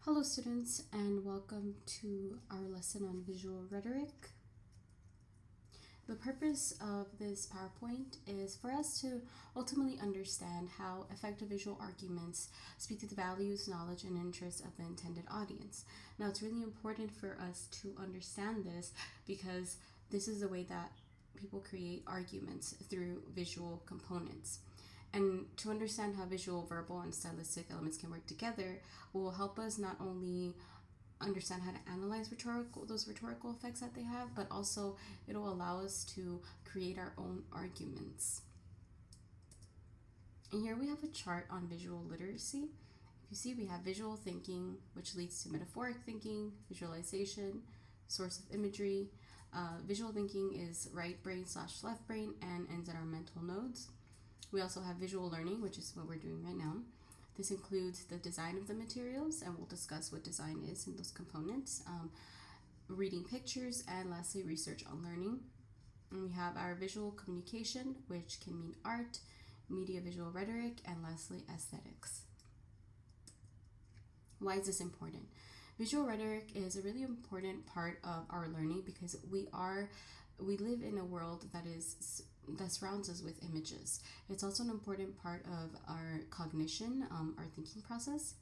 Hello students and welcome to our lesson on visual rhetoric. The purpose of this PowerPoint is for us to ultimately understand how effective visual arguments speak to the values, knowledge, and interests of the intended audience. Now it's really important for us to understand this because this is the way that people create arguments through visual components. And to understand how visual, verbal, and stylistic elements can work together will help us not only understand how to analyze those rhetorical effects that they have, but also it'll allow us to create our own arguments. And here we have a chart on visual literacy. If you see, we have visual thinking, which leads to metaphoric thinking, visualization, source of imagery. Visual thinking is right brain / left brain and ends at our mental nodes. We also have visual learning, which is what we're doing right now. This includes the design of the materials, and we'll discuss what design is in those components, reading pictures, and lastly, research on learning. And we have our visual communication, which can mean art, media visual rhetoric, and lastly, aesthetics. Why is this important? Visual rhetoric is a really important part of our learning because we live in a world that surrounds us with images. It's also an important part of our cognition, our thinking process.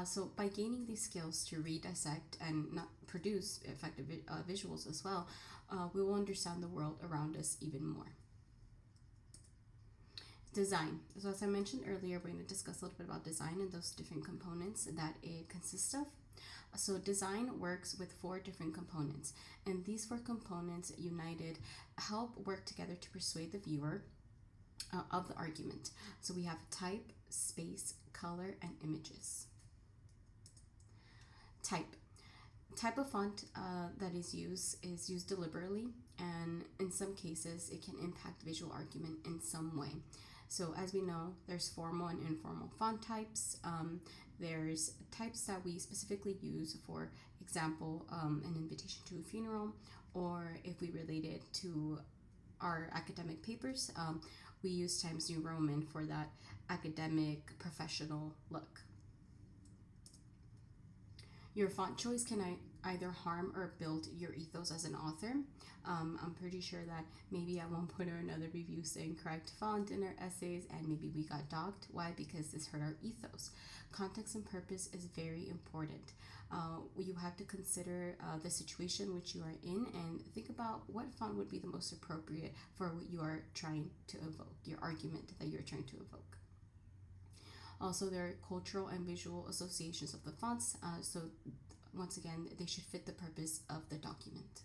So by gaining these skills to read, dissect, and not produce effective visuals as well, we will understand the world around us even more. Design. So as I mentioned earlier, we're going to discuss a little bit about design and those different components that it consists of. So design works with 4 different components, and these 4 components united help work together to persuade the viewer of the argument. So we have type, space, color, and images. Type of font that is used deliberately, and in some cases it can impact visual argument in some way. So as we know, there's formal and informal font types. There's types that we specifically use, for example, an invitation to a funeral, or if we relate it to our academic papers, we use Times New Roman for that academic professional look. Your font choice can either harm or build your ethos as an author. I'm pretty sure that maybe at one point or another we've used the incorrect font in our essays and maybe we got docked. Why? Because this hurt our ethos. Context and purpose is very important. You have to consider the situation which you are in and think about what font would be the most appropriate for what you are trying to evoke, your argument that you're trying to evoke. Also, there are cultural and visual associations of the fonts, so once again, they should fit the purpose of the document.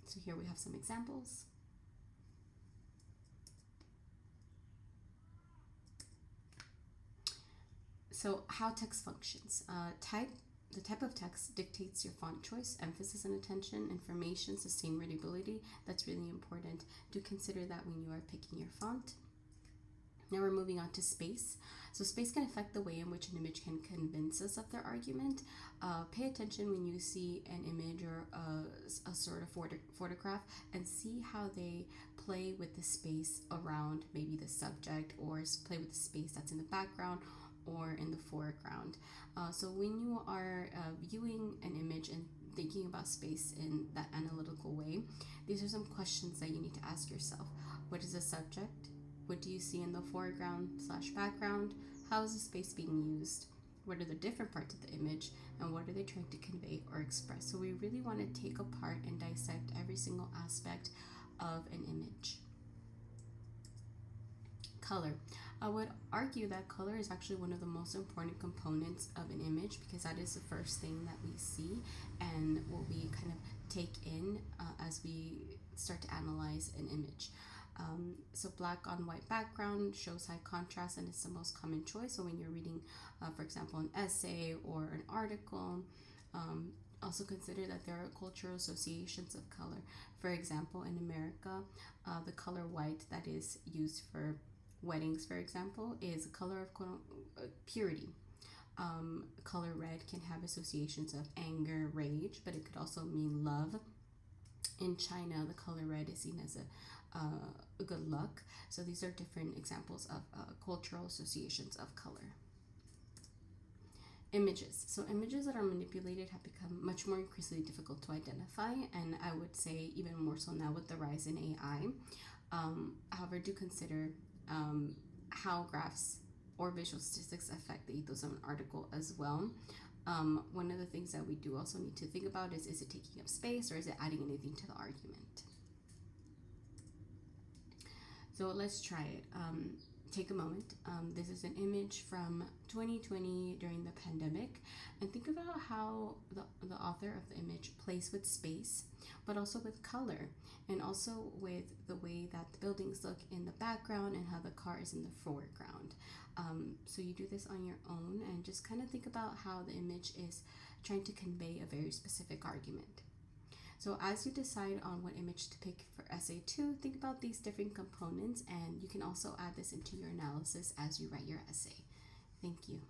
So here we have some examples. So how text functions. The type of text dictates your font choice, emphasis and attention, information, sustained readability. That's really important to consider that when you are picking your font. Now we're moving on to space. So space can affect the way in which an image can convince us of their argument. Pay attention when you see an image or a sort of photograph and see how they play with the space around maybe the subject, or play with the space that's in the background or in the foreground. So when you are viewing an image and thinking about space in that analytical way, these are some questions that you need to ask yourself. What is the subject? What do you see in the foreground / background? How is the space being used? What are the different parts of the image? And what are they trying to convey or express? So we really want to take apart and dissect every single aspect of an image. Color. I would argue that color is actually one of the most important components of an image because that is the first thing that we see and what we kind of take in as we start to analyze an image. So black on white background shows high contrast and it's the most common choice. So when you're reading, for example, an essay or an article, also consider that there are cultural associations of color. For example, in America, the color white that is used for weddings, for example, is a color of purity. Color red can have associations of anger, rage, but it could also mean love. In China, the color red is seen as a good luck. So these are different examples of cultural associations of color. Images. So images that are manipulated have become much more increasingly difficult to identify, and I would say even more so now with the rise in AI. However, do consider how graphs or visual statistics affect the ethos of an article as well. One of the things that we do also need to think about is it taking up space or is it adding anything to the argument? So let's try it. Take a moment. This is an image from 2020 during the pandemic, and think about how the author of the image plays with space, but also with color, and also with the way that the buildings look in the background and how the car is in the foreground. So you do this on your own and just kind of think about how the image is trying to convey a very specific argument. So as you decide on what image to pick for essay 2, think about these different components, and you can also add this into your analysis as you write your essay. Thank you.